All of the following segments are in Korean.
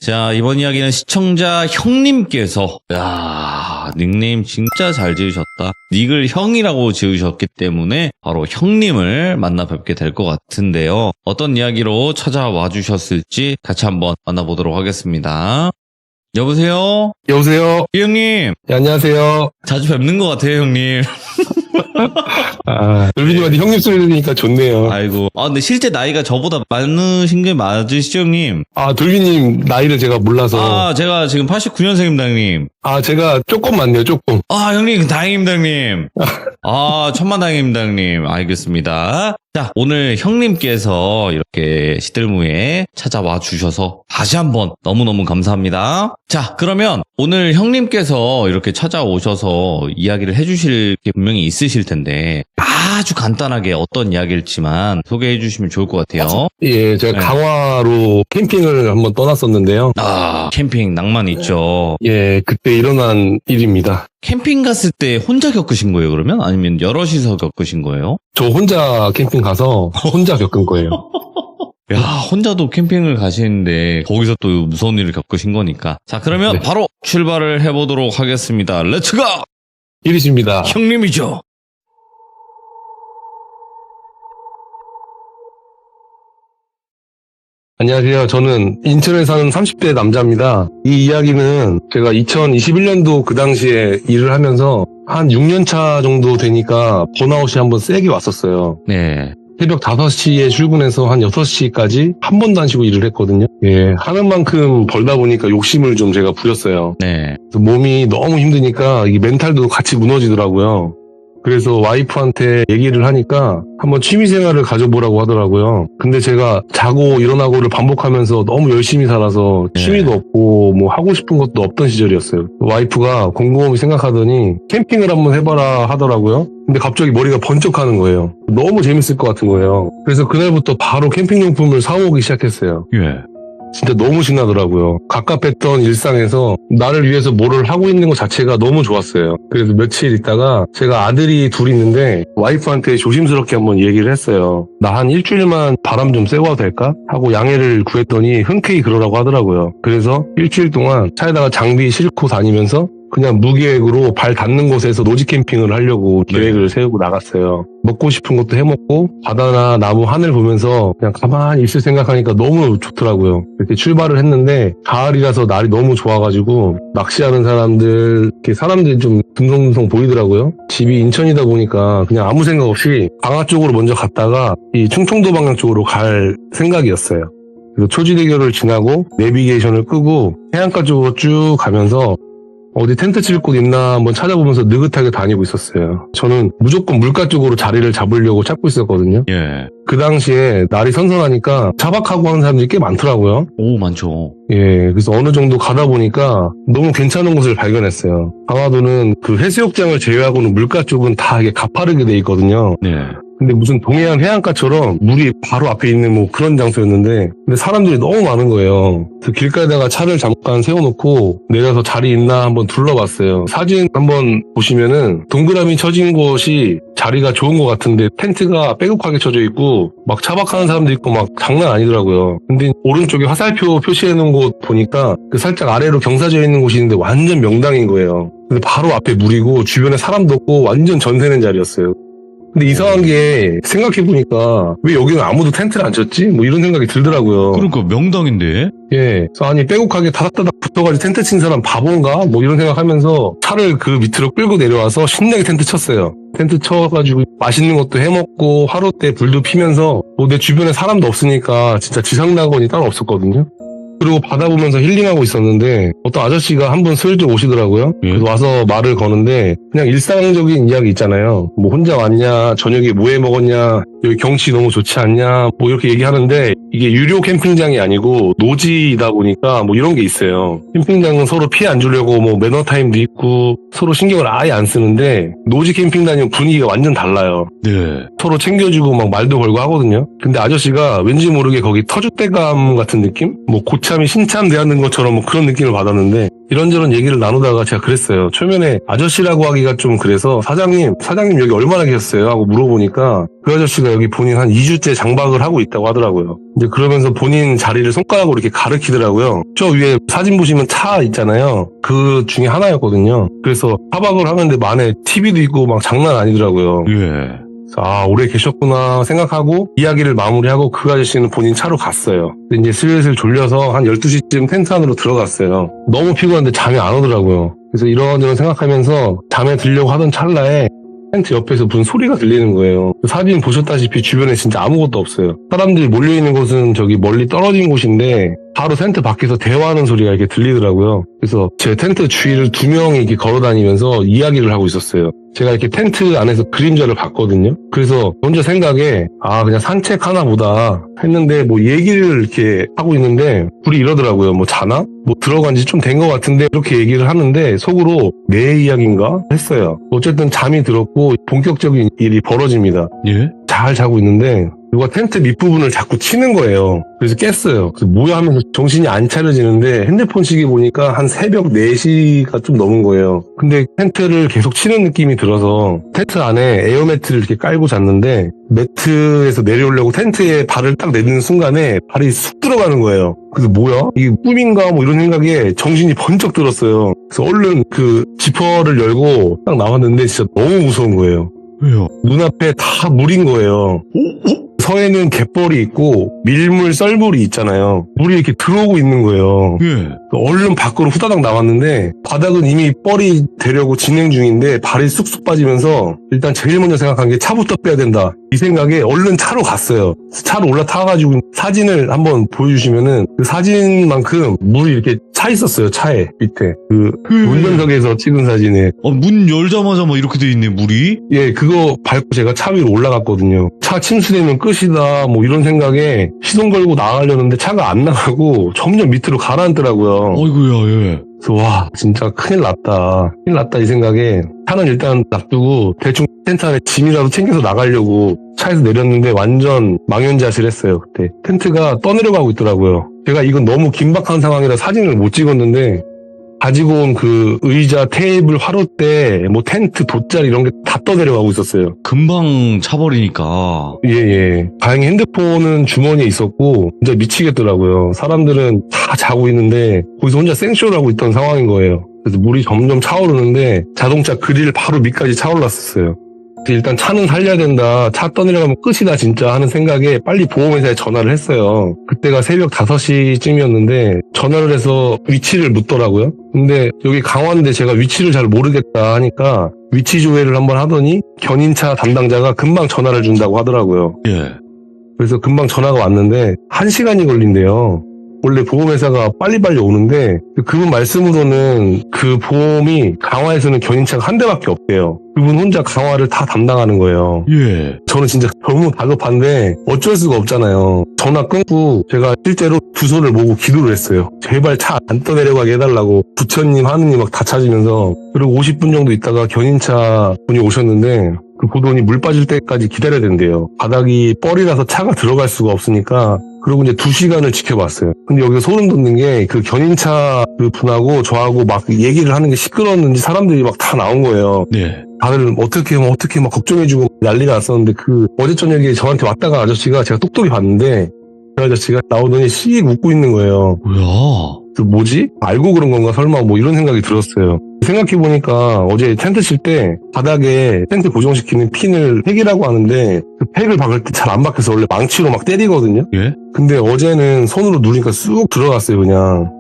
자, 이번 이야기는 시청자 형님께서, 닉네임 진짜 잘 지으셨다. 닉을 형이라고 지으셨기 때문에 바로 형님을 만나 뵙게 될 것 같은데요. 어떤 이야기로 찾아와 주셨을지 같이 한번 만나보도록 하겠습니다. 여보세요? 여보세요? 이 형님. 네, 안녕하세요. 자주 뵙는 것 같아요, 형님. 돌비님한테 형님 소리 들으니까 좋네요. 아이고. 근데 실제 나이가 저보다 많으신 게 맞으시죠, 형님? 돌비님 나이를 제가 몰라서. 제가 지금 89년생입니다, 형님. 제가 조금 많네요, 조금. 형님, 다행입니다, 형님. 천만다행입니다, 형님. 알겠습니다. 자, 오늘 형님께서 이렇게 시들무에 찾아와 주셔서 다시 한번 너무너무 감사합니다. 자, 그러면 오늘 형님께서 이렇게 찾아오셔서 이야기를 해주실 게 분명히 있으실 텐데 아주 간단하게 어떤 이야기일지만 소개해 주시면 좋을 것 같아요. 예, 제가 네. 강화로 캠핑을 한번 떠났었는데요. 캠핑 낭만 있죠. 예, 그때 일어난 일입니다. 캠핑 갔을 때 혼자 겪으신 거예요, 그러면? 아니면 여럿이서 겪으신 거예요? 저 혼자 캠핑 가서 혼자 겪은 거예요. 야, 혼자도 캠핑을 가시는데 거기서 또 무서운 일을 겪으신 거니까. 자, 그러면 네. 바로 출발을 해보도록 하겠습니다. 렛츠고! 일이십니다. 형님이죠. 안녕하세요. 저는 인천에 사는 30대 남자입니다. 이 이야기는 제가 2021년도 그 당시에 일을 하면서 한 6년 차 정도 되니까 번아웃이 한번 세게 왔었어요. 네. 새벽 5시에 출근해서 한 6시까지 한 번도 안 쉬고 일을 했거든요. 예, 하는 만큼 벌다 보니까 욕심을 좀 제가 부렸어요. 네. 그래서 몸이 너무 힘드니까 이 멘탈도 같이 무너지더라고요. 그래서 와이프한테 얘기를 하니까 한번 취미생활을 가져보라고 하더라고요. 근데 제가 자고 일어나고를 반복하면서 너무 열심히 살아서 취미도 없고 뭐 하고 싶은 것도 없던 시절이었어요. 와이프가 곰곰이 생각하더니 캠핑을 한번 해봐라 하더라고요. 근데 갑자기 머리가 번쩍하는 거예요. 너무 재밌을 것 같은 거예요. 그래서 그날부터 바로 캠핑용품을 사오기 시작했어요. 예. 진짜 너무 신나더라고요. 갑갑했던 일상에서 나를 위해서 뭐를 하고 있는 것 자체가 너무 좋았어요. 그래서 며칠 있다가 제가 아들이 둘 있는데 와이프한테 조심스럽게 한번 얘기를 했어요. 나 한 일주일만 바람 좀 쐬고 와도 될까? 하고 양해를 구했더니 흔쾌히 그러라고 하더라고요. 그래서 일주일 동안 차에다가 장비 싣고 다니면서 그냥 무계획으로 발 닿는 곳에서 노지 캠핑을 하려고 계획을 세우고 나갔어요. 먹고 싶은 것도 해먹고 바다나 나무 하늘 보면서 그냥 가만히 있을 생각하니까 너무 좋더라고요. 이렇게 출발을 했는데 가을이라서 날이 너무 좋아가지고 낚시하는 사람들, 이렇게 사람들이 좀 듬성듬성 보이더라고요. 집이 인천이다 보니까 그냥 아무 생각 없이 강화 쪽으로 먼저 갔다가 이 충청도 방향 쪽으로 갈 생각이었어요. 그래서 초지대교를 지나고 내비게이션을 끄고 해안가 쪽으로 쭉 가면서 어디 텐트 칠 곳 있나 한번 찾아보면서 느긋하게 다니고 있었어요. 저는 무조건 물가 쪽으로 자리를 잡으려고 찾고 있었거든요. 예. 그 당시에 날이 선선하니까 차박하고 하는 사람들이 꽤 많더라고요. 오, 많죠. 예, 그래서 어느 정도 가다 보니까 너무 괜찮은 곳을 발견했어요. 강화도는 그 해수욕장을 제외하고는 물가 쪽은 다 이게 가파르게 돼 있거든요. 네. 근데 무슨 동해안 해안가처럼 물이 바로 앞에 있는 뭐 그런 장소였는데 근데 사람들이 너무 많은 거예요. 그 길가에다가 차를 잠깐 세워놓고 내려서 자리 있나 한번 둘러봤어요. 사진 한번 보시면은 동그라미 쳐진 곳이 자리가 좋은 것 같은데 텐트가 빼곡하게 쳐져 있고 막 차박하는 사람도 있고 막 장난 아니더라고요. 근데 오른쪽에 화살표 표시해놓은 곳 보니까 그 살짝 아래로 경사져 있는 곳이 있는데 완전 명당인 거예요. 근데 바로 앞에 물이고 주변에 사람도 없고 완전 전세는 자리였어요. 근데 이상한 게 생각해보니까 왜 여기는 아무도 텐트를 안 쳤지? 뭐 이런 생각이 들더라고요. 그러니까 명당인데. 예. 그래서 아니 빼곡하게 다닥다닥 붙어가지고 텐트 친 사람 바본가? 뭐 이런 생각하면서 차를 그 밑으로 끌고 내려와서 신나게 텐트 쳤어요. 텐트 쳐가지고 맛있는 것도 해먹고 하루 때 불도 피면서 뭐 내 주변에 사람도 없으니까 진짜 지상낙원이 따로 없었거든요. 그리고 바다 보면서 힐링하고 있었는데 어떤 아저씨가 한 분 슬쩍 오시더라고요. 그래서 와서 말을 거는데 그냥 일상적인 이야기 있잖아요. 뭐 혼자 왔냐, 저녁에 뭐 해 먹었냐, 여기 경치 너무 좋지 않냐, 뭐 이렇게 얘기하는데 이게 유료 캠핑장이 아니고 노지이다 보니까 뭐 이런 게 있어요. 캠핑장은 서로 피해 안 주려고 뭐 매너 타임도 있고 서로 신경을 아예 안 쓰는데 노지 캠핑 다니면 분위기가 완전 달라요. 네. 서로 챙겨주고 막 말도 걸고 하거든요. 근데 아저씨가 왠지 모르게 거기 터줏대감 같은 느낌? 뭐 고참이 신참 대하는 것처럼 뭐 그런 느낌을 받았는데 이런저런 얘기를 나누다가 제가 그랬어요. 초면에 아저씨라고 하기가 좀 그래서 사장님 여기 얼마나 계셨어요? 하고 물어보니까 그 아저씨가 여기 본인 한 2주째 장박을 하고 있다고 하더라고요. 이제 그러면서 본인 자리를 손가락으로 이렇게 가리키더라고요. 저 위에 사진 보시면 차 있잖아요. 그 중에 하나였거든요. 그래서 차박을 하는데 안에 TV도 있고 막 장난 아니더라고요. 예. 아, 오래 계셨구나 생각하고 이야기를 마무리하고 그 아저씨는 본인 차로 갔어요. 근데 이제 슬슬 졸려서 한 12시쯤 텐트 안으로 들어갔어요. 너무 피곤한데 잠이 안 오더라고요. 그래서 이런저런 생각하면서 잠에 들려고 하던 찰나에 텐트 옆에서 무슨 소리가 들리는 거예요. 사진 보셨다시피 주변에 진짜 아무것도 없어요. 사람들이 몰려있는 곳은 저기 멀리 떨어진 곳인데 바로 텐트 밖에서 대화하는 소리가 이렇게 들리더라고요. 그래서 제 텐트 주위를 2명이 이렇게 걸어다니면서 이야기를 하고 있었어요. 제가 이렇게 텐트 안에서 그림자를 봤거든요. 그래서 혼자 생각에 그냥 산책하나 보다 했는데 뭐 얘기를 이렇게 하고 있는데 둘이 이러더라고요. 뭐 자나? 뭐 들어간 지 좀 된 것 같은데 이렇게 얘기를 하는데 속으로 내 이야기인가 했어요. 어쨌든 잠이 들었고 본격적인 일이 벌어집니다. 예? 잘 자고 있는데 누가 텐트 밑부분을 자꾸 치는 거예요. 그래서 깼어요. 그래서 뭐야 하면서 정신이 안 차려지는데 핸드폰 시계 보니까 한 새벽 4시가 좀 넘은 거예요. 근데 텐트를 계속 치는 느낌이 들어서 텐트 안에 에어매트를 이렇게 깔고 잤는데 매트에서 내려오려고 텐트에 발을 딱 내딛는 순간에 발이 쑥 들어가는 거예요. 그래서 뭐야? 이게 꿈인가? 뭐 이런 생각에 정신이 번쩍 들었어요. 그래서 얼른 그 지퍼를 열고 딱 나왔는데 진짜 너무 무서운 거예요. 왜요? 눈앞에 다 물인 거예요. 서에는 갯벌이 있고 밀물, 썰물이 있잖아요. 물이 이렇게 들어오고 있는 거예요. 예. 얼른 밖으로 후다닥 나왔는데 바닥은 이미 뻘이 되려고 진행 중인데 발이 쑥쑥 빠지면서 일단 제일 먼저 생각한 게 차부터 빼야 된다. 이 생각에 얼른 차로 갔어요. 차로 올라타가지고 사진을 한번 보여주시면은 그 사진만큼 물이 이렇게 차 있었어요. 차에 밑에 그 운전석에서 찍은 사진에 문 열자마자 막 이렇게 돼 있네, 물이? 예, 그거 밟고 제가 차 위로 올라갔거든요. 차 침수되면 끝이다, 뭐 이런 생각에 시동 걸고 나가려는데 차가 안 나가고 점점 밑으로 가라앉더라고요. 어이구야, 예. 그래서 와, 진짜 큰일 났다 이 생각에 차는 일단 놔두고 대충 텐트 안에 짐이라도 챙겨서 나가려고 차에서 내렸는데 완전 망연자실했어요. 그때 텐트가 떠내려가고 있더라고요. 제가 이건 너무 긴박한 상황이라 사진을 못 찍었는데 가지고 온 그 의자, 테이블, 화롯대, 뭐 텐트, 돗자리 이런 게 다 떠내려가고 있었어요. 금방 차버리니까. 예. 다행히 핸드폰은 주머니에 있었고 진짜 미치겠더라고요. 사람들은 다 자고 있는데 거기서 혼자 생쇼를 하고 있던 상황인 거예요. 그래서 물이 점점 차오르는데 자동차 그릴 바로 밑까지 차올랐었어요. 일단 차는 살려야 된다. 차 떠내려가면 끝이다 진짜 하는 생각에 빨리 보험회사에 전화를 했어요. 그때가 새벽 5시쯤이었는데 전화를 해서 위치를 묻더라고요. 근데 여기 강화인데 제가 위치를 잘 모르겠다 하니까 위치 조회를 한번 하더니 견인차 담당자가 금방 전화를 준다고 하더라고요. 예. 그래서 금방 전화가 왔는데 1시간이 걸린대요. 원래 보험회사가 빨리빨리 오는데 그분 말씀으로는 그 보험이 강화에서는 견인차가 한 대밖에 없대요. 그분 혼자 강화를 다 담당하는 거예요. 예. 저는 진짜 너무 다급한데 어쩔 수가 없잖아요. 전화 끊고 제가 실제로 두 손을 모으고 기도를 했어요. 제발 차 안 떠내려가게 해달라고 부처님 하느님 막 다 찾으면서. 그리고 50분 정도 있다가 견인차 분이 오셨는데 그 보더니 물 빠질 때까지 기다려야 된대요. 바닥이 뻘이라서 차가 들어갈 수가 없으니까. 그리고 이제 2시간을 지켜봤어요. 근데 여기서 소름 돋는 게 그 견인차 그 분하고 저하고 막 얘기를 하는 게 시끄러웠는지 사람들이 막 다 나온 거예요. 네. 다들 어떻게 막 걱정해주고 난리가 났었는데 그 어제 저녁에 저한테 왔다가 아저씨가 제가 똑똑히 봤는데 그 아저씨가 나오더니 씩 웃고 있는 거예요. 뭐야? 그 뭐지? 알고 그런 건가 설마 뭐 이런 생각이 들었어요. 생각해보니까 어제 텐트 칠 때 바닥에 텐트 고정시키는 핀을 팩이라고 하는데 그 팩을 박을 때 잘 안 박혀서 원래 망치로 막 때리거든요. 예? 근데 어제는 손으로 누르니까 쑥 들어갔어요 그냥.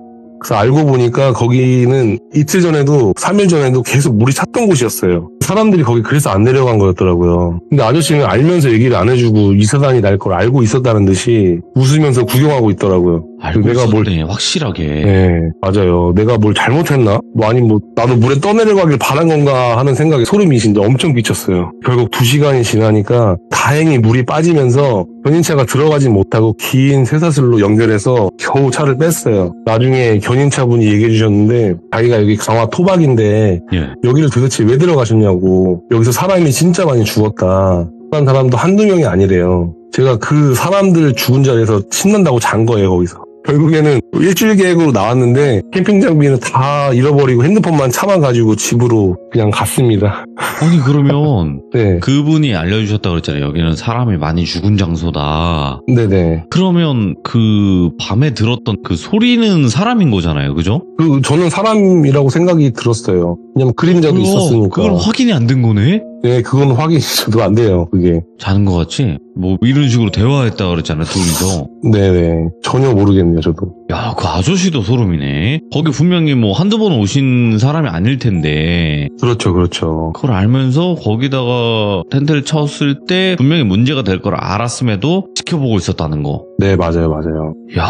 그래서 알고 보니까 거기는 이틀 전에도 3일 전에도 계속 물이 찼던 곳이었어요. 사람들이 거기 그래서 안 내려간 거였더라고요. 근데 아저씨는 알면서 얘기를 안 해주고 이 사단이 날 걸 알고 있었다는 듯이 웃으면서 구경하고 있더라고요. 알고 내가 있었네, 확실하게. 네, 맞아요. 내가 뭘 잘못했나? 아니 나도 물에 떠내려가길 바란 건가 하는 생각에 소름이 진짜 엄청 끼쳤어요. 결국 2시간이 지나니까 다행히 물이 빠지면서 견인차가 들어가진 못하고 긴 쇠사슬로 연결해서 겨우 차를 뺐어요. 나중에 견인차분이 얘기해 주셨는데 자기가 여기 강화 토박인데 예. 여기를 도대체 왜 들어가셨냐고. 여기서 사람이 진짜 많이 죽었다. 그런 사람도 한두 명이 아니래요. 제가 그 사람들 죽은 자리에서 신난다고 잔 거예요, 거기서. 결국에는 일주일 계획으로 나왔는데 캠핑 장비는 다 잃어버리고 핸드폰만 참아가지고 집으로 그냥 갔습니다. 아니 그러면 네, 그분이 알려주셨다 그랬잖아요. 여기는 사람이 많이 죽은 장소다. 네네. 그러면 그 밤에 들었던 그 소리는 사람인 거잖아요. 그죠? 저는 사람이라고 생각이 들었어요. 왜냐면 그림자도 있었으니까. 그건 확인이 안 된 거네? 네, 그건 확인이 저도 안 돼요, 그게. 자는 거 같지? 뭐 이런 식으로 대화했다 그랬잖아요. 둘이서. 네네. 전혀 모르겠네요, 저도. 야, 그 아저씨도 소름이네. 거기 분명히 뭐 한두 번 오신 사람이 아닐 텐데 그렇죠, 그렇죠. 그걸 알면서 거기다가 텐트를 쳤을 때 분명히 문제가 될 걸 알았음에도 지켜보고 있었다는 거. 네, 맞아요, 맞아요. 야,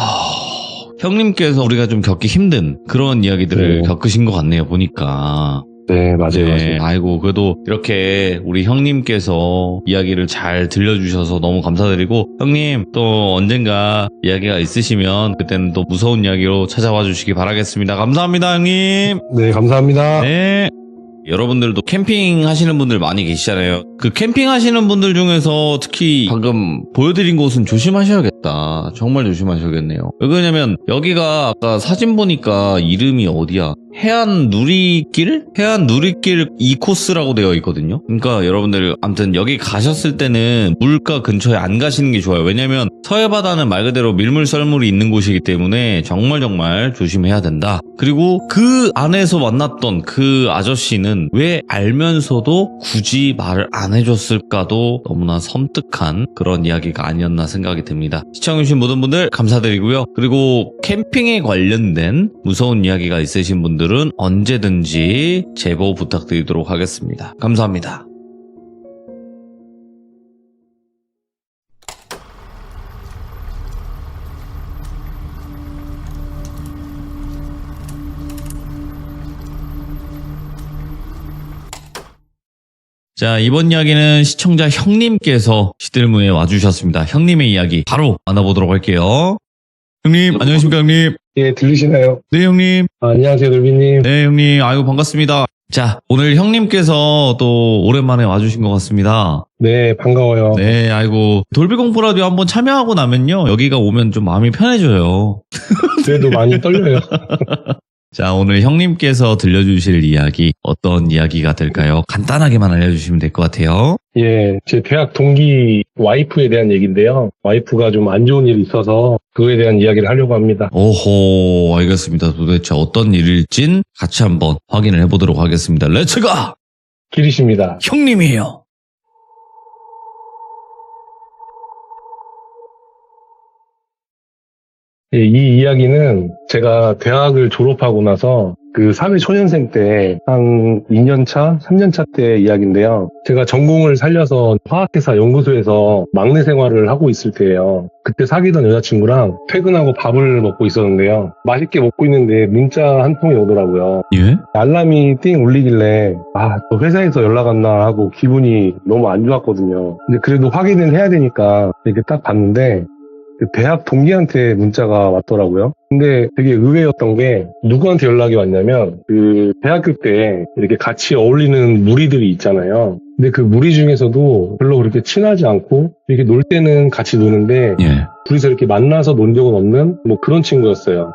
형님께서 우리가 좀 겪기 힘든 그런 이야기들을 네. 겪으신 것 같네요, 보니까. 네, 맞아요, 네, 맞아요. 아이고, 그래도 이렇게 우리 형님께서 이야기를 잘 들려주셔서 너무 감사드리고, 형님, 또 언젠가 이야기가 있으시면, 그때는 또 무서운 이야기로 찾아와 주시기 바라겠습니다. 감사합니다, 형님. 네, 감사합니다. 네. 여러분들도 캠핑 하시는 분들 많이 계시잖아요. 그 캠핑 하시는 분들 중에서 특히 방금 보여드린 곳은 조심하셔야겠다. 정말 조심하셔야겠네요. 왜 그러냐면 여기가 아까 사진 보니까 이름이 어디야? 해안 누리길? 해안 누리길 2코스라고 되어 있거든요. 그러니까 여러분들 아무튼 여기 가셨을 때는 물가 근처에 안 가시는 게 좋아요. 왜냐면 서해바다는 말 그대로 밀물썰물이 있는 곳이기 때문에 정말 조심해야 된다. 그리고 그 안에서 만났던 그 아저씨는 왜 알면서도 굳이 말을 안 해줬을까도 너무나 섬뜩한 그런 이야기가 아니었나 생각이 듭니다. 시청해주신 모든 분들 감사드리고요. 그리고 캠핑에 관련된 무서운 이야기가 있으신 분들은 언제든지 제보 부탁드리도록 하겠습니다. 감사합니다. 자, 이번 이야기는 시청자 형님께서 시들무에 와주셨습니다. 형님의 이야기 바로 만나보도록 할게요. 형님, 안녕하십니까, 형님? 예, 들리시나요? 네, 형님. 안녕하세요, 놀비님. 네, 형님. 아이고, 반갑습니다. 자, 오늘 형님께서 또 오랜만에 와주신 것 같습니다. 네, 반가워요. 네, 아이고. 돌비공포라디오 한번 참여하고 나면요. 여기가 오면 좀 마음이 편해져요. 그래도 많이 떨려요. 자, 오늘 형님께서 들려주실 이야기, 어떤 이야기가 될까요? 간단하게만 알려주시면 될 것 같아요. 예, 제 대학 동기 와이프에 대한 얘기인데요. 와이프가 좀 안 좋은 일이 있어서 그거에 대한 이야기를 하려고 합니다. 오호, 알겠습니다. 도대체 어떤 일일진 같이 한번 확인을 해보도록 하겠습니다. 렛츠가! 길이십니다. 형님이에요. 예, 이 이야기는 제가 대학을 졸업하고 나서 그 사회초년생 때 한 2년차, 3년차 때 이야기인데요. 제가 전공을 살려서 화학회사 연구소에서 막내 생활을 하고 있을 때예요. 그때 사귀던 여자친구랑 퇴근하고 밥을 먹고 있었는데요. 맛있게 먹고 있는데 문자 한 통이 오더라고요. 예? 알람이 띵 울리길래 또 회사에서 연락 왔나 하고 기분이 너무 안 좋았거든요. 근데 그래도 확인은 해야 되니까 이렇게 딱 봤는데 그 대학 동기한테 문자가 왔더라고요. 근데 되게 의외였던 게 누구한테 연락이 왔냐면 그 대학교 때 이렇게 같이 어울리는 무리들이 있잖아요. 근데 그 무리 중에서도 별로 그렇게 친하지 않고 이렇게 놀 때는 같이 노는데 예. 둘이서 이렇게 만나서 논 적은 없는 뭐 그런 친구였어요.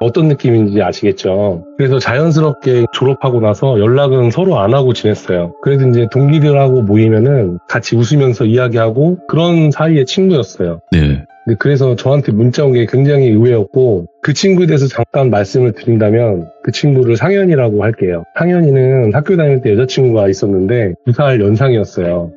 어떤 느낌인지 아시겠죠? 그래서 자연스럽게 졸업하고 나서 연락은 서로 안 하고 지냈어요. 그래도 이제 동기들하고 모이면은 같이 웃으면서 이야기하고 그런 사이의 친구였어요. 네. 근데 그래서 저한테 문자 온 게 굉장히 의외였고 그 친구에 대해서 잠깐 말씀을 드린다면 그 친구를 상현이라고 할게요. 상현이는 학교 다닐 때 여자친구가 있었는데 2살 연상이었어요.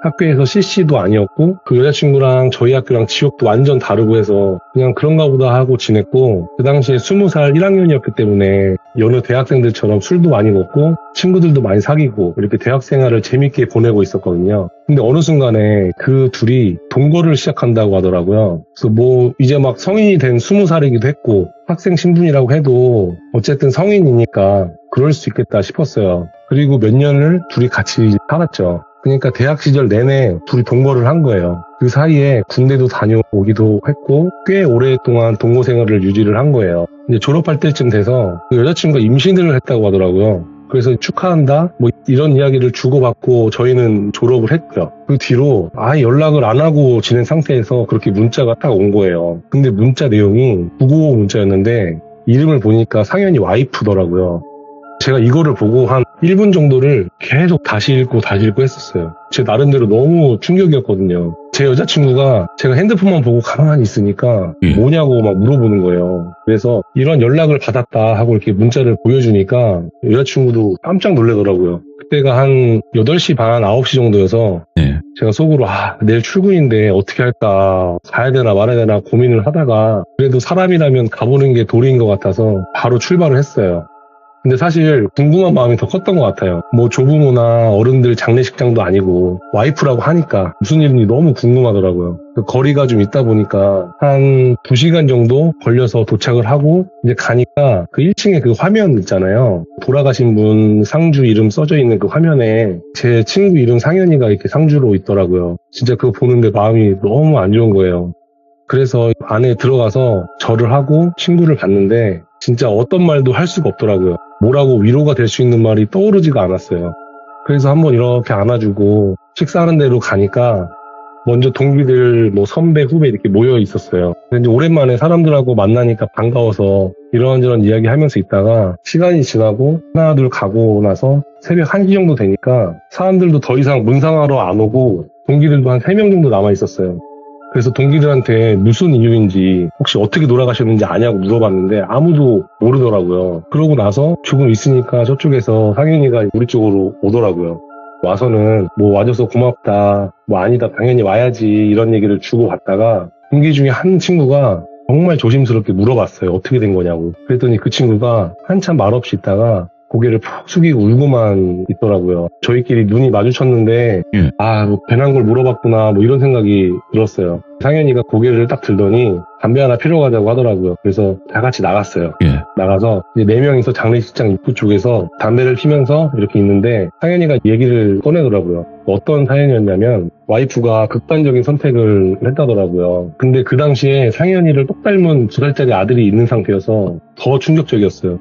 학교에서 CC도 아니었고 그 여자친구랑 저희 학교랑 지역도 완전 다르고 해서 그냥 그런가 보다 하고 지냈고 그 당시에 20살 1학년이었기 때문에 여느 대학생들처럼 술도 많이 먹고 친구들도 많이 사귀고 이렇게 대학 생활을 재밌게 보내고 있었거든요. 근데 어느 순간에 그 둘이 동거를 시작한다고 하더라고요. 그래서 뭐 이제 막 성인이 된 20살이기도 했고 학생 신분이라고 해도 어쨌든 성인이니까 그럴 수 있겠다 싶었어요. 그리고 몇 년을 둘이 같이 살았죠. 그러니까 대학 시절 내내 둘이 동거를 한 거예요. 그 사이에 군대도 다녀오기도 했고 꽤 오랫동안 동거 생활을 유지를 한 거예요. 이제 졸업할 때쯤 돼서 그 여자친구가 임신을 했다고 하더라고요. 그래서 축하한다 뭐 이런 이야기를 주고받고 저희는 졸업을 했고요. 그 뒤로 아예 연락을 안 하고 지낸 상태에서 그렇게 문자가 딱 온 거예요. 근데 문자 내용이 995 문자였는데 이름을 보니까 상현이 와이프더라고요. 제가 이거를 보고 한 1분 정도를 계속 다시 읽고 했었어요. 제 나름대로 너무 충격이었거든요. 제 여자친구가 제가 핸드폰만 보고 가만히 있으니까 뭐냐고 막 물어보는 거예요. 그래서 이런 연락을 받았다 하고 이렇게 문자를 보여주니까 여자친구도 깜짝 놀라더라고요. 그때가 한 8시 반, 9시 정도여서 제가 속으로 내일 출근인데 어떻게 할까, 가야 되나 말아야 되나 고민을 하다가 그래도 사람이라면 가보는 게 도리인 것 같아서 바로 출발을 했어요. 근데 사실 궁금한 마음이 더 컸던 것 같아요. 뭐 조부모나 어른들 장례식장도 아니고 와이프라고 하니까 무슨 일인지 너무 궁금하더라고요. 그 거리가 좀 있다 보니까 한 2시간 정도 걸려서 도착을 하고 이제 가니까 그 1층에 그 화면 있잖아요. 돌아가신 분 상주 이름 써져 있는 그 화면에 제 친구 이름 상현이가 이렇게 상주로 있더라고요. 진짜 그거 보는데 마음이 너무 안 좋은 거예요. 그래서 안에 들어가서 절을 하고 친구를 봤는데 진짜 어떤 말도 할 수가 없더라고요. 뭐라고 위로가 될 수 있는 말이 떠오르지가 않았어요. 그래서 한번 이렇게 안아주고 식사하는 데로 가니까 먼저 동기들, 뭐 선배, 후배 이렇게 모여 있었어요. 근데 오랜만에 사람들하고 만나니까 반가워서 이런저런 이야기 하면서 있다가 시간이 지나고 하나 둘 가고 나서 새벽 1시 정도 되니까 사람들도 더 이상 문상하러 안 오고 동기들도 한 3명 정도 남아 있었어요. 그래서 동기들한테 무슨 이유인지 혹시 어떻게 돌아가셨는지 아냐고 물어봤는데 아무도 모르더라고요. 그러고 나서 조금 있으니까 저쪽에서 상현이가 우리 쪽으로 오더라고요. 와서는 뭐 와줘서 고맙다, 뭐 아니다 당연히 와야지 이런 얘기를 주고받다가 동기 중에 한 친구가 정말 조심스럽게 물어봤어요. 어떻게 된 거냐고. 그랬더니 그 친구가 한참 말없이 있다가 고개를 푹 숙이고 울고만 있더라고요. 저희끼리 눈이 마주쳤는데 뭐 괜한 걸 물어봤구나 뭐 이런 생각이 들었어요. 상현이가 고개를 딱 들더니 담배 하나 피러 가자고 하더라고요. 그래서 다 같이 나갔어요. 나가서 이제 4명이서 장례식장 입구 쪽에서 담배를 피면서 이렇게 있는데 상현이가 얘기를 꺼내더라고요. 어떤 사연이었냐면 와이프가 극단적인 선택을 했다더라고요. 근데 그 당시에 상현이를 똑 닮은 2살짜리 아들이 있는 상태여서 더 충격적이었어요.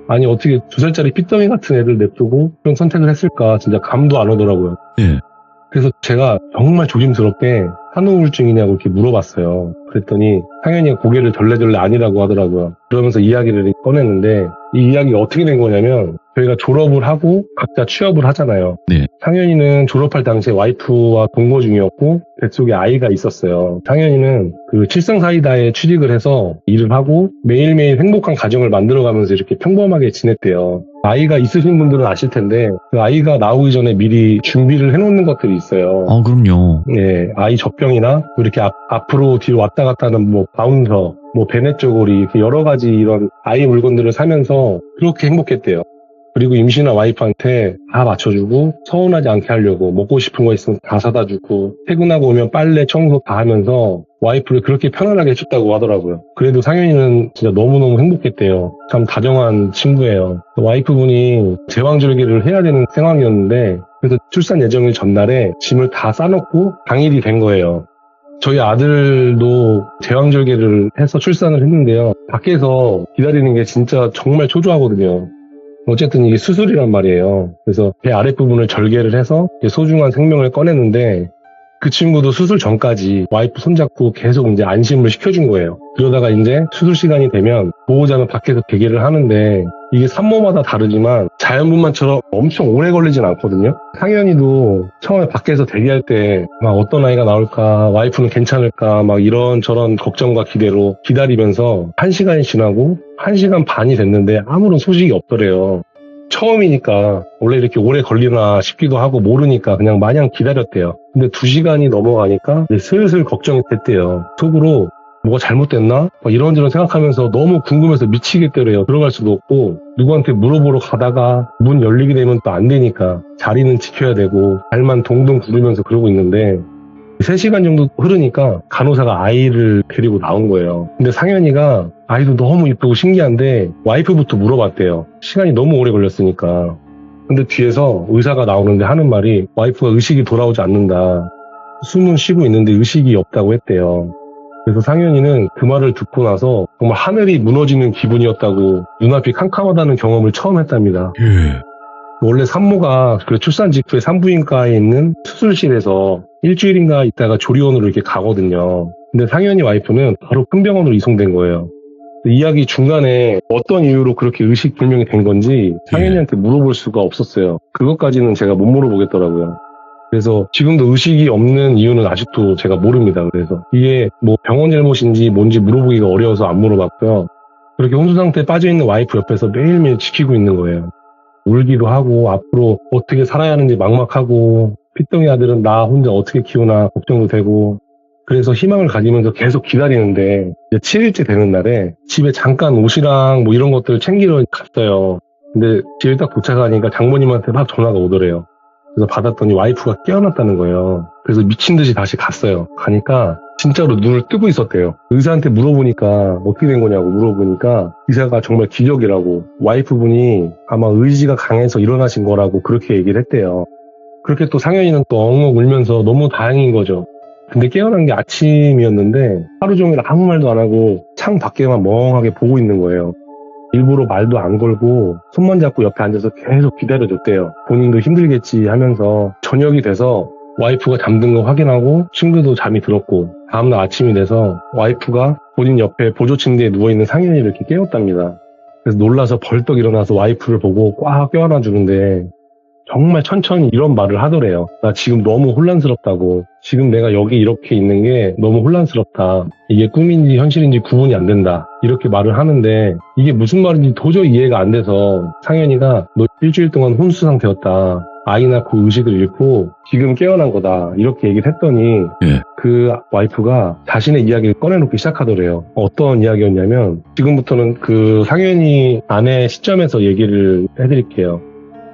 아니 어떻게 2살짜리 핏덩이 같은 애들 냅두고 그런 선택을 했을까 진짜 감도 안 오더라고요. 그래서 제가 정말 조심스럽게 한우울증이냐고 이렇게 물어봤어요. 그랬더니 상현이가 고개를 절레절레 아니라고 하더라고요. 그러면서 이야기를 꺼냈는데 이 이야기가 어떻게 된 거냐면 저희가 졸업을 하고 각자 취업을 하잖아요. 상현이는 졸업할 당시에 와이프와 동거 중이었고 뱃속에 아이가 있었어요. 상현이는 그 칠성사이다에 취직을 해서 일을 하고 매일매일 행복한 가정을 만들어가면서 이렇게 평범하게 지냈대요. 아이가 있으신 분들은 아실 텐데 그 아이가 나오기 전에 미리 준비를 해놓는 것들이 있어요. 그럼요. 아이 젖병이나 이렇게 앞으로 뒤로 왔다 갔다 하는 뭐 바운서, 뭐 베네 쪼고리 이렇게 여러 가지 이런 아이 물건들을 사면서 그렇게 행복했대요. 그리고 임신한 와이프한테 다 맞춰주고 서운하지 않게 하려고 먹고 싶은 거 있으면 다 사다 주고 퇴근하고 오면 빨래 청소 다 하면서 와이프를 그렇게 편안하게 해줬다고 하더라고요. 그래도 상현이는 진짜 너무너무 행복했대요. 참 다정한 친구예요. 와이프분이 제왕절개를 해야 되는 상황이었는데 그래서 출산 예정일 전날에 짐을 다 싸놓고 당일이 된 거예요. 저희 아들도 제왕절개를 해서 출산을 했는데요. 밖에서 기다리는 게 진짜 정말 초조하거든요. 어쨌든 이게 수술이란 말이에요. 그래서 배 아랫부분을 절개를 해서 소중한 생명을 꺼냈는데 그 친구도 수술 전까지 와이프 손잡고 계속 이제 안심을 시켜준 거예요. 그러다가 이제 수술 시간이 되면 보호자는 밖에서 대기를 하는데 이게 산모마다 다르지만 자연분만처럼 엄청 오래 걸리진 않거든요. 상현이도 처음에 밖에서 대기할 때 막 어떤 아이가 나올까, 와이프는 괜찮을까 막 이런저런 걱정과 기대로 기다리면서 1시간이 지나고 1시간 반이 됐는데 아무런 소식이 없더래요. 처음이니까 원래 이렇게 오래 걸리나 싶기도 하고 모르니까 그냥 마냥 기다렸대요. 근데 2시간이 넘어가니까 슬슬 걱정이 됐대요. 속으로 뭐가 잘못됐나? 이런저런 생각하면서 너무 궁금해서 미치겠더래요. 들어갈 수도 없고 누구한테 물어보러 가다가 문 열리게 되면 또 안 되니까 자리는 지켜야 되고 발만 동동 구르면서 그러고 있는데 3시간 정도 흐르니까 간호사가 아이를 데리고 나온 거예요. 근데 상현이가 아이도 너무 이쁘고 신기한데 와이프부터 물어봤대요. 시간이 너무 오래 걸렸으니까. 근데 뒤에서 의사가 나오는데 하는 말이 와이프가 의식이 돌아오지 않는다. 숨은 쉬고 있는데 의식이 없다고 했대요. 그래서 상현이는 그 말을 듣고 나서 정말 하늘이 무너지는 기분이었다고 눈앞이 캄캄하다는 경험을 처음 했답니다. 원래 산모가 그 출산 직후에 산부인과에 있는 수술실에서 일주일인가 있다가 조리원으로 이렇게 가거든요. 근데 상현이 와이프는 바로 큰 병원으로 이송된 거예요. 이야기 중간에 어떤 이유로 그렇게 의식불명이 된 건지 상현이한테 물어볼 수가 없었어요. 그것까지는 제가 못 물어보겠더라고요. 그래서 지금도 의식이 없는 이유는 아직도 제가 모릅니다. 그래서 이게 뭐 병원 잘못인지 뭔지 물어보기가 어려워서 안 물어봤고요. 그렇게 혼수 상태에 빠져있는 와이프 옆에서 매일매일 지키고 있는 거예요. 울기도 하고 앞으로 어떻게 살아야 하는지 막막하고 핏덩이 아들은 나 혼자 어떻게 키우나 걱정도 되고 그래서 희망을 가지면서 계속 기다리는데 이제 7일째 되는 날에 집에 잠깐 옷이랑 뭐 이런 것들을 챙기러 갔어요. 근데 집에 딱 도착하니까 장모님한테 막 전화가 오더래요. 그래서 받았더니 와이프가 깨어났다는 거예요. 그래서 미친 듯이 다시 갔어요. 가니까 진짜로 눈을 뜨고 있었대요. 의사한테 물어보니까 어떻게 된 거냐고 물어보니까 의사가 정말 기적이라고 와이프분이 아마 의지가 강해서 일어나신 거라고 그렇게 얘기를 했대요. 그렇게 또 상현이는 또 엉엉 울면서 너무 다행인 거죠. 근데 깨어난 게 아침이었는데 하루 종일 아무 말도 안 하고 창 밖에만 멍하게 보고 있는 거예요. 일부러 말도 안 걸고 손만 잡고 옆에 앉아서 계속 기다려줬대요. 본인도 힘들겠지 하면서 저녁이 돼서 와이프가 잠든 거 확인하고 친구도 잠이 들었고 다음날 아침이 돼서 와이프가 본인 옆에 보조 침대에 누워있는 상현이를 이렇게 깨웠답니다. 그래서 놀라서 벌떡 일어나서 와이프를 보고 꽉 껴안아 주는데 정말 천천히 이런 말을 하더래요. 나 지금 너무 혼란스럽다고. 지금 내가 여기 이렇게 있는 게 너무 혼란스럽다. 이게 꿈인지 현실인지 구분이 안 된다. 이렇게 말을 하는데 이게 무슨 말인지 도저히 이해가 안 돼서 상현이가 너 일주일 동안 혼수 상태였다. 아이 낳고 의식을 잃고 지금 깨어난 거다. 이렇게 얘기를 했더니 그 와이프가 자신의 이야기를 꺼내놓기 시작하더래요. 어떤 이야기였냐면 지금부터는 그 상현이 아내 시점에서 얘기를 해드릴게요.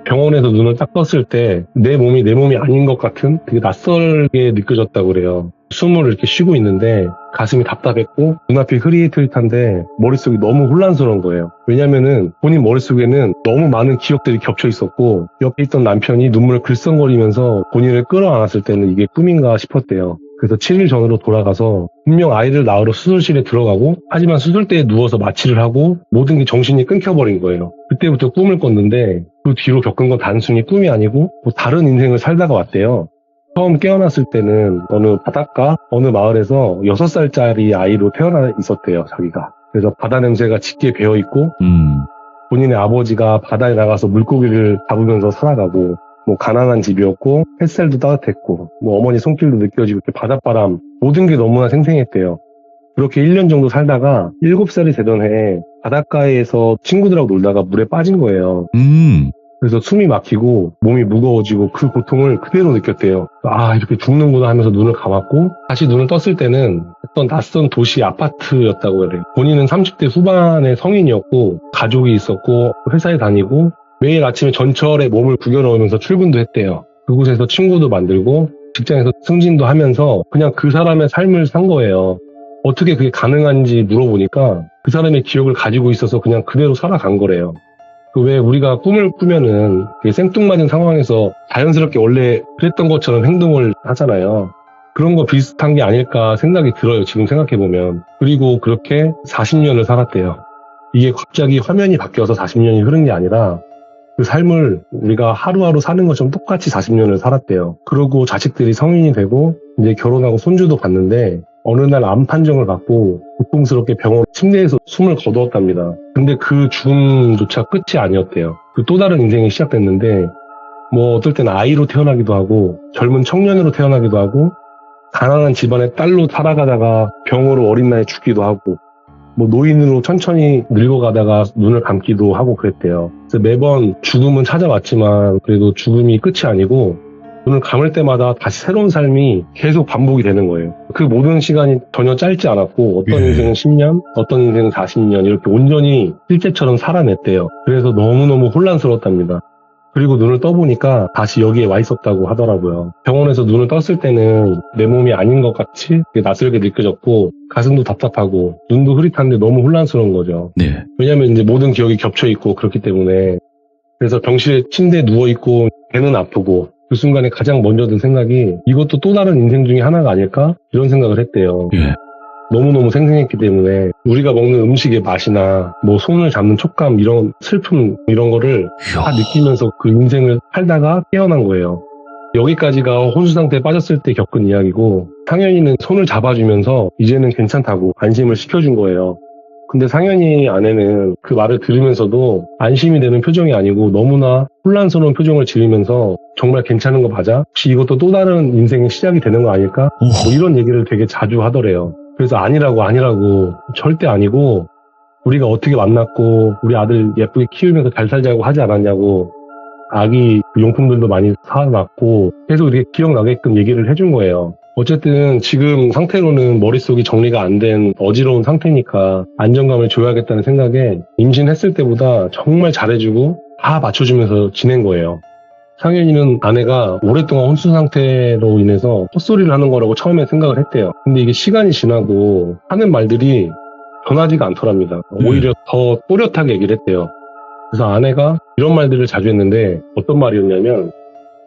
병원에서 눈을 딱 떴을 때 내 몸이 내 몸이 아닌 것 같은 되게 낯설게 느껴졌다고 그래요. 숨을 이렇게 쉬고 있는데 가슴이 답답했고 눈앞이 흐릿흐릿한데 머릿속이 너무 혼란스러운 거예요. 왜냐면은 본인 머릿속에는 너무 많은 기억들이 겹쳐 있었고 옆에 있던 남편이 눈물을 글썽거리면서 본인을 끌어안았을 때는 이게 꿈인가 싶었대요. 그래서 7일 전으로 돌아가서 분명 아이를 낳으러 수술실에 들어가고 하지만 수술대에 누워서 마취를 하고 모든 게 정신이 끊겨버린 거예요. 그때부터 꿈을 꿨는데 그 뒤로 겪은 건 단순히 꿈이 아니고 뭐 다른 인생을 살다가 왔대요. 처음 깨어났을 때는 어느 바닷가 어느 마을에서 6살짜리 아이로 태어나 있었대요. 자기가. 그래서 바다 냄새가 짙게 배어있고 본인의 아버지가 바다에 나가서 물고기를 잡으면서 살아가고 뭐 가난한 집이었고 햇살도 따뜻했고 뭐 어머니 손길도 느껴지고 이렇게 바닷바람 모든 게 너무나 생생했대요. 그렇게 1년 정도 살다가 7살이 되던 해에 바닷가에서 친구들하고 놀다가 물에 빠진 거예요. 그래서 숨이 막히고 몸이 무거워지고 그 고통을 그대로 느꼈대요. 아, 이렇게 죽는구나 하면서 눈을 감았고 다시 눈을 떴을 때는 어떤 낯선 도시 아파트였다고 해요. 본인은 30대 후반의 성인이었고 가족이 있었고 회사에 다니고 매일 아침에 전철에 몸을 구겨넣으면서 출근도 했대요. 그곳에서 친구도 만들고 직장에서 승진도 하면서 그냥 그 사람의 삶을 산 거예요. 어떻게 그게 가능한지 물어보니까 그 사람의 기억을 가지고 있어서 그냥 그대로 살아간 거래요. 왜 우리가 꿈을 꾸면은 생뚱맞은 상황에서 자연스럽게 원래 그랬던 것처럼 행동을 하잖아요. 그런 거 비슷한 게 아닐까 생각이 들어요. 지금 생각해보면. 그리고 그렇게 40년을 살았대요. 이게 갑자기 화면이 바뀌어서 40년이 흐른 게 아니라 그 삶을 우리가 하루하루 사는 것처럼 똑같이 40년을 살았대요. 그러고 자식들이 성인이 되고 이제 결혼하고 손주도 봤는데 어느 날 암 판정을 받고 고통스럽게 병원 침대에서 숨을 거두었답니다. 근데 그 죽음조차 끝이 아니었대요. 그 또 다른 인생이 시작됐는데 뭐 어떨 때는 아이로 태어나기도 하고 젊은 청년으로 태어나기도 하고 가난한 집안의 딸로 살아가다가 병으로 어린 나이에 죽기도 하고 뭐 노인으로 천천히 늙어가다가 눈을 감기도 하고 그랬대요. 그래서 매번 죽음은 찾아왔지만 그래도 죽음이 끝이 아니고 눈을 감을 때마다 다시 새로운 삶이 계속 반복이 되는 거예요. 그 모든 시간이 전혀 짧지 않았고 어떤 인생은 10년, 어떤 인생은 40년 이렇게 온전히 실제처럼 살아냈대요. 그래서 너무너무 혼란스러웠답니다. 그리고 눈을 떠보니까 다시 여기에 와 있었다고 하더라고요. 병원에서 눈을 떴을 때는 내 몸이 아닌 것 같이 낯설게 느껴졌고 가슴도 답답하고 눈도 흐릿한데 너무 혼란스러운 거죠. 네. 왜냐하면 이제 모든 기억이 겹쳐 있고 그렇기 때문에. 그래서 병실에 침대에 누워 있고 배는 아프고 그 순간에 가장 먼저 든 생각이 이것도 또 다른 인생 중에 하나가 아닐까? 이런 생각을 했대요. 너무너무 생생했기 때문에 우리가 먹는 음식의 맛이나 뭐 손을 잡는 촉감 이런 슬픔 이런 거를 다 느끼면서 그 인생을 살다가 깨어난 거예요. 여기까지가 혼수 상태에 빠졌을 때 겪은 이야기고 상현이는 손을 잡아주면서 이제는 괜찮다고 안심을 시켜준 거예요. 근데 상현이 아내는 그 말을 들으면서도 안심이 되는 표정이 아니고 너무나 혼란스러운 표정을 지으면서 정말 괜찮은 거 맞아? 혹시 이것도 또 다른 인생의 시작이 되는 거 아닐까? 뭐 이런 얘기를 되게 자주 하더래요. 그래서 아니라고 절대 아니고 우리가 어떻게 만났고 우리 아들 예쁘게 키우면서 잘 살자고 하지 않았냐고 아기 용품들도 많이 사놨고 계속 이렇게 기억나게끔 얘기를 해준 거예요. 어쨌든 지금 상태로는 머릿속이 정리가 안 된 어지러운 상태니까 안정감을 줘야겠다는 생각에 임신했을 때보다 정말 잘해주고 다 맞춰주면서 지낸 거예요. 상현이는 아내가 오랫동안 혼수 상태로 인해서 헛소리를 하는 거라고 처음에 생각을 했대요. 근데 이게 시간이 지나고 하는 말들이 변하지가 않더랍니다. 오히려 더 또렷하게 얘기를 했대요. 그래서 아내가 이런 말들을 자주 했는데 어떤 말이었냐면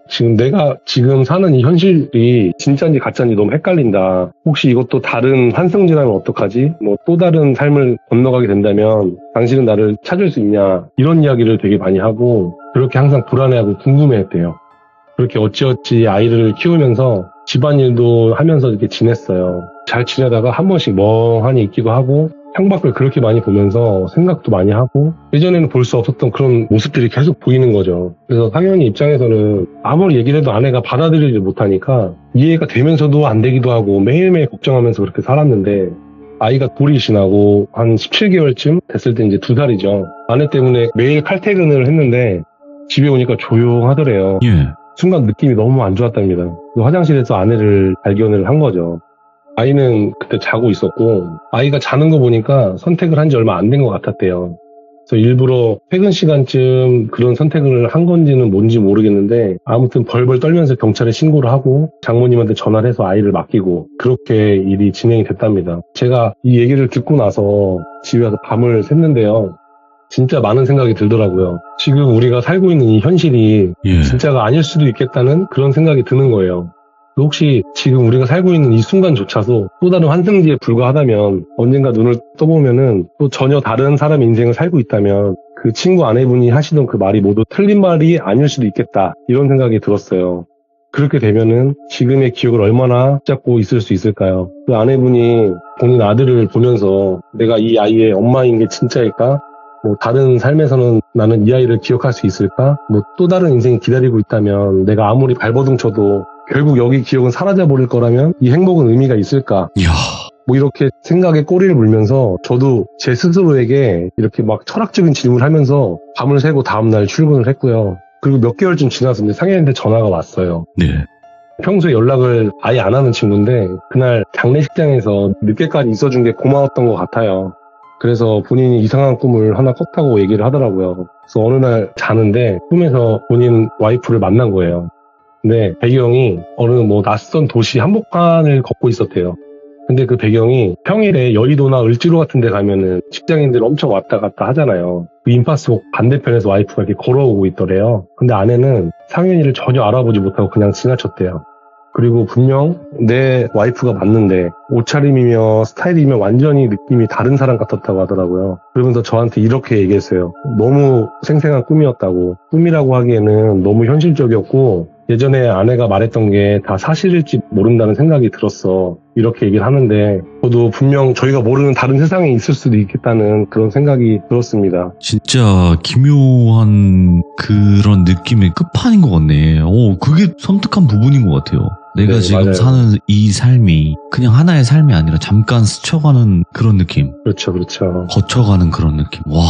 지금 내가 지금 사는 이 현실이 진짜인지 가짜인지 너무 헷갈린다. 혹시 이것도 다른 환승지라면 어떡하지? 뭐 또 다른 삶을 건너가게 된다면 당신은 나를 찾을 수 있냐? 이런 이야기를 되게 많이 하고 그렇게 항상 불안해하고 궁금해했대요. 그렇게 어찌어찌 아이를 키우면서 집안일도 하면서 이렇게 지냈어요. 잘 지내다가 한 번씩 멍하니 있기도 하고 창밖을 그렇게 많이 보면서 생각도 많이 하고 예전에는 볼 수 없었던 그런 모습들이 계속 보이는 거죠. 그래서 상현이 입장에서는 아무리 얘기를 해도 아내가 받아들이지 못하니까 이해가 되면서도 안 되기도 하고 매일매일 걱정하면서 그렇게 살았는데 아이가 돌이 지나고 한 17개월쯤 됐을 때 이제 2살이죠. 아내 때문에 매일 칼퇴근을 했는데 집에 오니까 조용하더래요. 예. 순간 느낌이 너무 안 좋았답니다. 화장실에서 아내를 발견을 한 거죠. 아이는 그때 자고 있었고 아이가 자는 거 보니까 선택을 한 지 얼마 안 된 것 같았대요. 그래서 일부러 퇴근 시간쯤 그런 선택을 한 건지는 뭔지 모르겠는데 아무튼 벌벌 떨면서 경찰에 신고를 하고 장모님한테 전화를 해서 아이를 맡기고 그렇게 일이 진행이 됐답니다. 제가 이 얘기를 듣고 나서 집에 와서 밤을 샜는데요. 진짜 많은 생각이 들더라고요. 지금 우리가 살고 있는 이 현실이 진짜가 아닐 수도 있겠다는 그런 생각이 드는 거예요. 혹시 지금 우리가 살고 있는 이 순간조차도 또 다른 환승지에 불과하다면 언젠가 눈을 떠보면은 또 전혀 다른 사람의 인생을 살고 있다면 그 친구 아내분이 하시던 그 말이 모두 틀린 말이 아닐 수도 있겠다 이런 생각이 들었어요. 그렇게 되면은 지금의 기억을 얼마나 붙잡고 있을 수 있을까요? 그 아내분이 본인 아들을 보면서 내가 이 아이의 엄마인 게 진짜일까? 뭐 다른 삶에서는 나는 이 아이를 기억할 수 있을까? 뭐 또 다른 인생이 기다리고 있다면 내가 아무리 발버둥 쳐도 결국 여기 기억은 사라져버릴 거라면 이 행복은 의미가 있을까? 이야. 뭐 이렇게 생각에 꼬리를 물면서 저도 제 스스로에게 이렇게 막 철학적인 질문을 하면서 밤을 새고 다음날 출근을 했고요. 그리고 몇 개월쯤 지나서 이제 상현이한테 전화가 왔어요. 네. 평소에 연락을 아예 안 하는 친구인데 그날 장례식장에서 늦게까지 있어준 게 고마웠던 것 같아요. 그래서 본인이 이상한 꿈을 하나 꿨다고 얘기를 하더라고요. 그래서 어느 날 자는데 꿈에서 본인 와이프를 만난 거예요. 근데 배경이 어느 뭐 낯선 도시 한복판을 걷고 있었대요. 근데 그 배경이 평일에 여의도나 을지로 같은 데 가면은 직장인들 엄청 왔다 갔다 하잖아요. 그 인파스 반대편에서 와이프가 이렇게 걸어오고 있더래요. 근데 아내는 상현이를 전혀 알아보지 못하고 그냥 지나쳤대요. 그리고 분명 내 와이프가 맞는데 옷차림이며 스타일이며 완전히 느낌이 다른 사람 같았다고 하더라고요. 그러면서 저한테 이렇게 얘기했어요. 너무 생생한 꿈이었다고. 꿈이라고 하기에는 너무 현실적이었고 예전에 아내가 말했던 게 다 사실일지 모른다는 생각이 들었어. 이렇게 얘기를 하는데 저도 분명 저희가 모르는 다른 세상에 있을 수도 있겠다는 그런 생각이 들었습니다. 진짜 기묘한 그런 느낌의 끝판인 것 같네. 그게 섬뜩한 부분인 것 같아요. 내가 네, 지금 맞아요. 사는 이 삶이 그냥 하나의 삶이 아니라 잠깐 스쳐가는 그런 느낌. 그렇죠. 거쳐가는 그런 느낌. 와.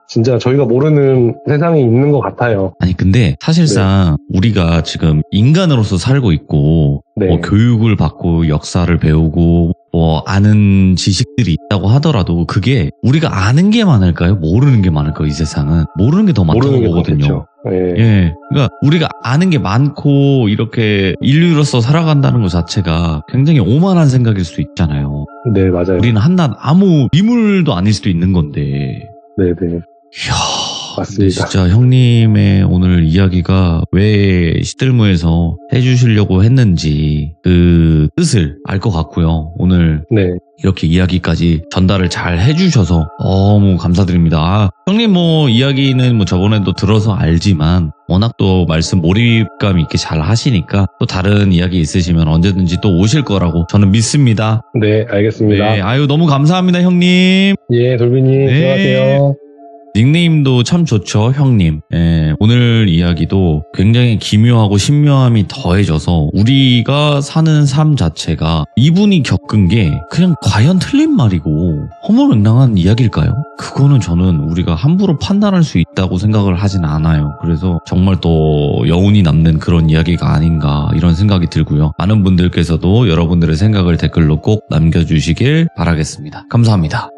진짜 저희가 모르는 세상이 있는 것 같아요. 아니 근데 사실상 우리가 지금 인간으로서 살고 있고 네. 뭐 교육을 받고 역사를 배우고 뭐 아는 지식들이 있다고 하더라도 그게 우리가 아는 게 많을까요? 모르는 게 많을까요? 이 세상은 모르는 게 더 많다고 모르는 게 보거든요. 많겠죠. 네. 예, 그러니까 우리가 아는 게 많고 이렇게 인류로서 살아간다는 것 자체가 굉장히 오만한 생각일 수도 있잖아요. 네, 맞아요. 우리는 한낱 아무 미물도 아닐 수도 있는 건데. 네네. 이야, 맞습니다. 진짜 형님의 오늘 이야기가 왜 시들무에서 해주시려고 했는지 그 뜻을 알 것 같고요. 오늘 네. 이렇게 이야기까지 전달을 잘 해주셔서 너무 감사드립니다. 형님 뭐 이야기는 뭐 저번에도 들어서 알지만 워낙 또 말씀 몰입감 있게 잘 하시니까 또 다른 이야기 있으시면 언제든지 또 오실 거라고 저는 믿습니다. 네, 알겠습니다. 네, 아유 너무 감사합니다 형님. 예, 돌비님, 네. 들어가세요. 닉네임도 참 좋죠, 형님. 예, 오늘 이야기도 굉장히 기묘하고 신묘함이 더해져서 우리가 사는 삶 자체가 이분이 겪은 게 그냥 과연 틀린 말이고 허무맹랑한 이야기일까요? 그거는 저는 우리가 함부로 판단할 수 있다고 생각을 하진 않아요. 그래서 정말 또 여운이 남는 그런 이야기가 아닌가 이런 생각이 들고요. 많은 분들께서도 여러분들의 생각을 댓글로 꼭 남겨주시길 바라겠습니다. 감사합니다.